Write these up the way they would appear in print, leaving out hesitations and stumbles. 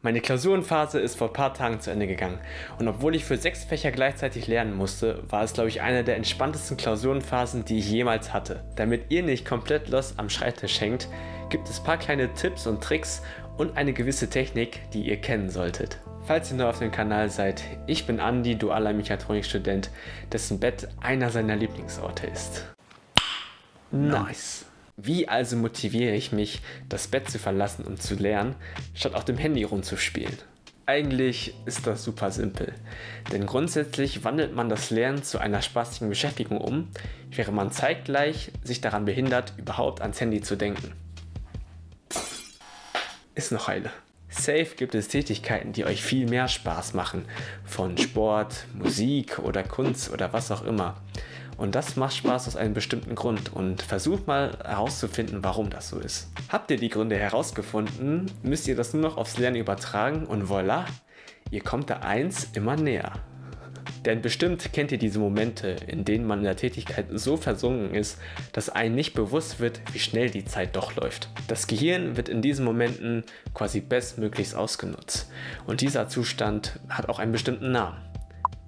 Meine Klausurenphase ist vor ein paar Tagen zu Ende gegangen und obwohl ich für 6 Fächer gleichzeitig lernen musste, war es, glaube ich, eine der entspanntesten Klausurenphasen, die ich jemals hatte. Damit ihr nicht komplett lost am Schreibtisch hängt, gibt es ein paar kleine Tipps und Tricks und eine gewisse Technik, die ihr kennen solltet. Falls ihr neu auf dem Kanal seid, ich bin Andi, dualer Mechatronikstudent, dessen Bett einer seiner Lieblingsorte ist. Nice! Wie also motiviere ich mich, das Bett zu verlassen und zu lernen, statt auf dem Handy rumzuspielen? Eigentlich ist das super simpel, denn grundsätzlich wandelt man das Lernen zu einer spaßigen Beschäftigung um, während man zeitgleich sich daran behindert, überhaupt ans Handy zu denken. Ist noch heile. Safe gibt es Tätigkeiten, die euch viel mehr Spaß machen, von Sport, Musik oder Kunst oder was auch immer. Und das macht Spaß aus einem bestimmten Grund und versucht mal herauszufinden, warum das so ist. Habt ihr die Gründe herausgefunden, müsst ihr das nur noch aufs Lernen übertragen und voilà, ihr kommt der Eins immer näher. Denn bestimmt kennt ihr diese Momente, in denen man in der Tätigkeit so versunken ist, dass einem nicht bewusst wird, wie schnell die Zeit doch läuft. Das Gehirn wird in diesen Momenten quasi bestmöglichst ausgenutzt. Und dieser Zustand hat auch einen bestimmten Namen,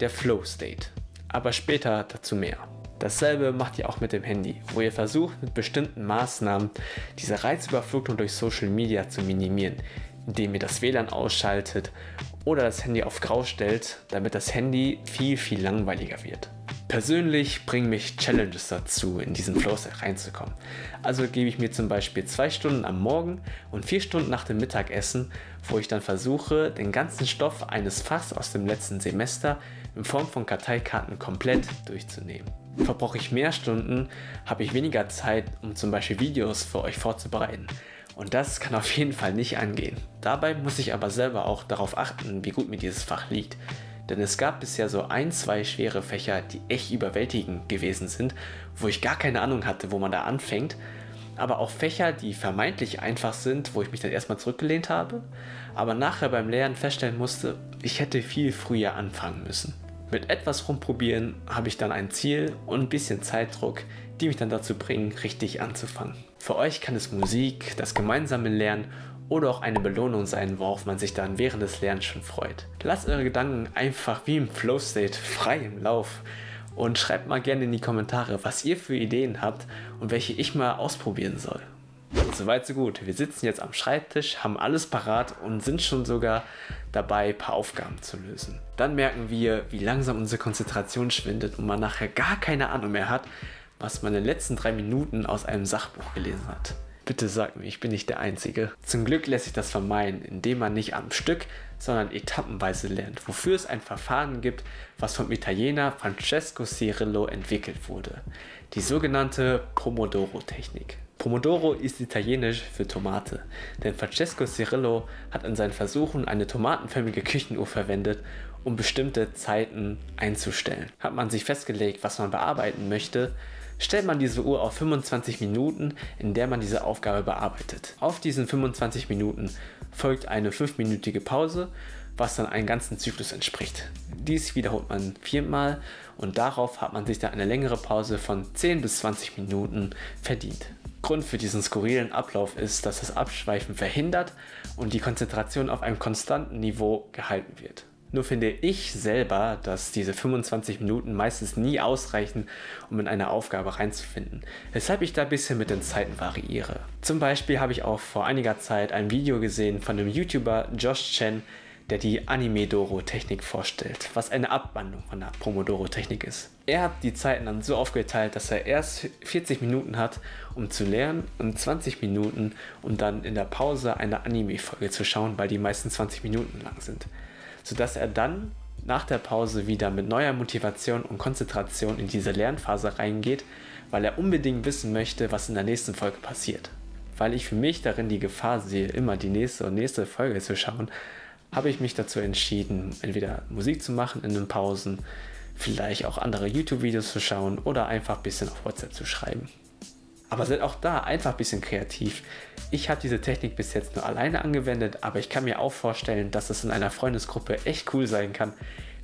der Flow State. Aber später dazu mehr. Dasselbe macht ihr auch mit dem Handy, wo ihr versucht mit bestimmten Maßnahmen diese Reizüberflutung durch Social Media zu minimieren, indem ihr das WLAN ausschaltet oder das Handy auf Grau stellt, damit das Handy viel langweiliger wird. Persönlich bringen mich Challenges dazu, in diesen Flow-State reinzukommen. Also gebe ich mir zum Beispiel 2 Stunden am Morgen und 4 Stunden nach dem Mittagessen, wo ich dann versuche, den ganzen Stoff eines Fachs aus dem letzten Semester in Form von Karteikarten komplett durchzunehmen. Verbrauche ich mehr Stunden, habe ich weniger Zeit, um zum Beispiel Videos für euch vorzubereiten. Und das kann auf jeden Fall nicht angehen. Dabei muss ich aber selber auch darauf achten, wie gut mir dieses Fach liegt. Denn es gab bisher so 1, 2 schwere Fächer, die echt überwältigend gewesen sind, wo ich gar keine Ahnung hatte, wo man da anfängt. Aber auch Fächer, die vermeintlich einfach sind, wo ich mich dann erstmal zurückgelehnt habe, aber nachher beim Lernen feststellen musste, ich hätte viel früher anfangen müssen. Mit etwas rumprobieren habe ich dann ein Ziel und ein bisschen Zeitdruck, die mich dann dazu bringen, richtig anzufangen. Für euch kann es Musik, das gemeinsame Lernen oder auch eine Belohnung sein, worauf man sich dann während des Lernens schon freut. Lasst eure Gedanken einfach wie im Flow State frei im Lauf und schreibt mal gerne in die Kommentare, was ihr für Ideen habt und welche ich mal ausprobieren soll. Soweit so gut. Wir sitzen jetzt am Schreibtisch, haben alles parat und sind schon sogar dabei, ein paar Aufgaben zu lösen. Dann merken wir, wie langsam unsere Konzentration schwindet und man nachher gar keine Ahnung mehr hat, was man in den letzten 3 Minuten aus einem Sachbuch gelesen hat. Bitte sagt mir, ich bin nicht der Einzige. Zum Glück lässt sich das vermeiden, indem man nicht am Stück, sondern etappenweise lernt, wofür es ein Verfahren gibt, was vom Italiener Francesco Cirillo entwickelt wurde. Die sogenannte Pomodoro-Technik. Pomodoro ist italienisch für Tomate, denn Francesco Cirillo hat in seinen Versuchen eine tomatenförmige Küchenuhr verwendet, um bestimmte Zeiten einzustellen. Hat man sich festgelegt, was man bearbeiten möchte, stellt man diese Uhr auf 25 Minuten, in der man diese Aufgabe bearbeitet. Auf diesen 25 Minuten folgt eine 5-minütige Pause, was dann einem ganzen Zyklus entspricht. Dies wiederholt man 4-mal und darauf hat man sich dann eine längere Pause von 10 bis 20 Minuten verdient. Grund für diesen skurrilen Ablauf ist, dass das Abschweifen verhindert und die Konzentration auf einem konstanten Niveau gehalten wird. Nur finde ich selber, dass diese 25 Minuten meistens nie ausreichen, um in eine Aufgabe reinzufinden, weshalb ich da ein bisschen mit den Zeiten variiere. Zum Beispiel habe ich auch vor einiger Zeit ein Video gesehen von dem YouTuber Josh Chen, der die Anime-Doro-Technik vorstellt, was eine Abwandlung von der Pomodoro-Technik ist. Er hat die Zeiten dann so aufgeteilt, dass er erst 40 Minuten hat, um zu lernen und 20 Minuten, um dann in der Pause eine Anime-Folge zu schauen, weil die meisten 20 Minuten lang sind. Sodass er dann nach der Pause wieder mit neuer Motivation und Konzentration in diese Lernphase reingeht, weil er unbedingt wissen möchte, was in der nächsten Folge passiert. Weil ich für mich darin die Gefahr sehe, immer die nächste Folge zu schauen, habe ich mich dazu entschieden, entweder Musik zu machen in den Pausen, vielleicht auch andere YouTube-Videos zu schauen oder einfach ein bisschen auf WhatsApp zu schreiben. Aber seid auch da einfach ein bisschen kreativ. Ich habe diese Technik bis jetzt nur alleine angewendet, aber ich kann mir auch vorstellen, dass es in einer Freundesgruppe echt cool sein kann,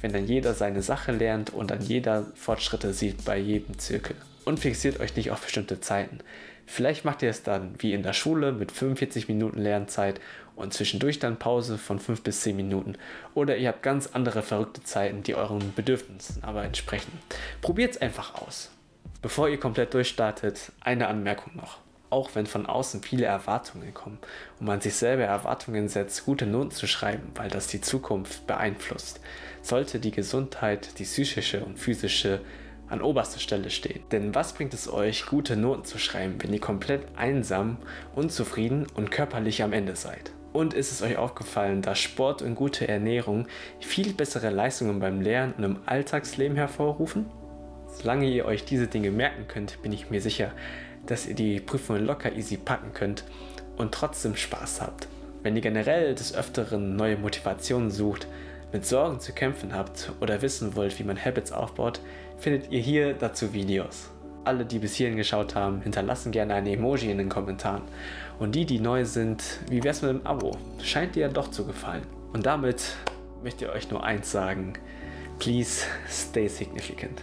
wenn dann jeder seine Sache lernt und dann jeder Fortschritte sieht bei jedem Zirkel. Und fixiert euch nicht auf bestimmte Zeiten. Vielleicht macht ihr es dann wie in der Schule mit 45 Minuten Lernzeit und zwischendurch dann Pause von 5 bis 10 Minuten. Oder ihr habt ganz andere verrückte Zeiten, die euren Bedürfnissen aber entsprechen. Probiert es einfach aus. Bevor ihr komplett durchstartet, eine Anmerkung noch. Auch wenn von außen viele Erwartungen kommen und man sich selber Erwartungen setzt, gute Noten zu schreiben, weil das die Zukunft beeinflusst, sollte die Gesundheit, die psychische und physische, an oberster Stelle stehen. Denn was bringt es euch, gute Noten zu schreiben, wenn ihr komplett einsam, unzufrieden und körperlich am Ende seid? Und ist es euch aufgefallen, dass Sport und gute Ernährung viel bessere Leistungen beim Lernen und im Alltagsleben hervorrufen? Solange ihr euch diese Dinge merken könnt, bin ich mir sicher, dass ihr die Prüfungen locker easy packen könnt und trotzdem Spaß habt. Wenn ihr generell des Öfteren neue Motivationen sucht, mit Sorgen zu kämpfen habt oder wissen wollt, wie man Habits aufbaut, findet ihr hier dazu Videos. Alle, die bis hierhin geschaut haben, hinterlassen gerne ein Emoji in den Kommentaren. Und die neu sind, wie wär's mit einem Abo? Scheint dir ja doch zu gefallen. Und damit möchte ich euch nur eins sagen: Please stay significant.